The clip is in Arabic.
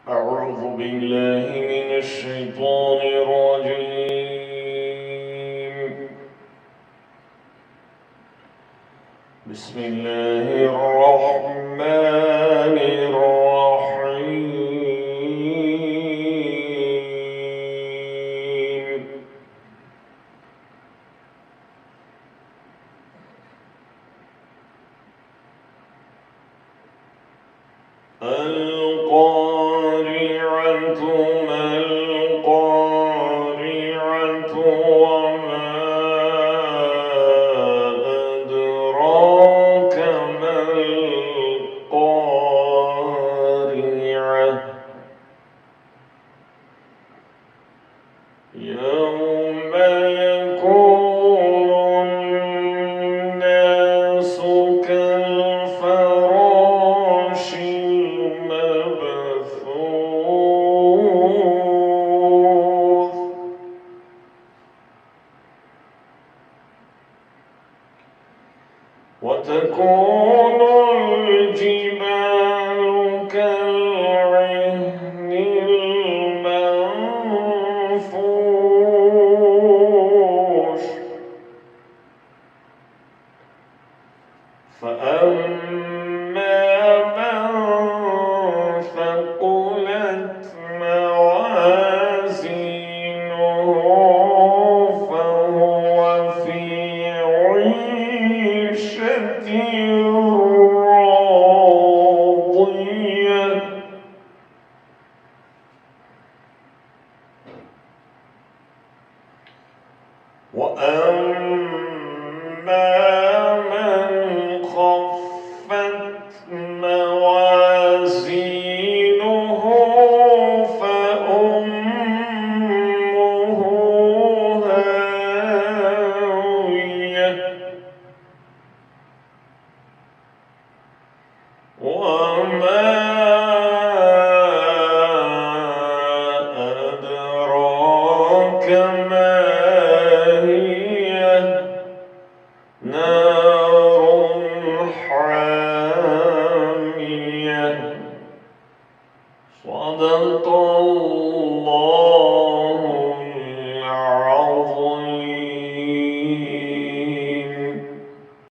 أعوذ بالله من الشيطان الرجيم. بسم الله الرحمن الرحيم. القارعة ما القارعة وما أدراك ما القارعة يوم يكون الناس كالفراش المبثوث وتكون الجبال كالعهن المنفوش فأما من ثقلت موازينه فهو في عيشة راضية وأما من خفت موازينه فأمه هاوية وما أدراك ما هي نار حامية صدق الله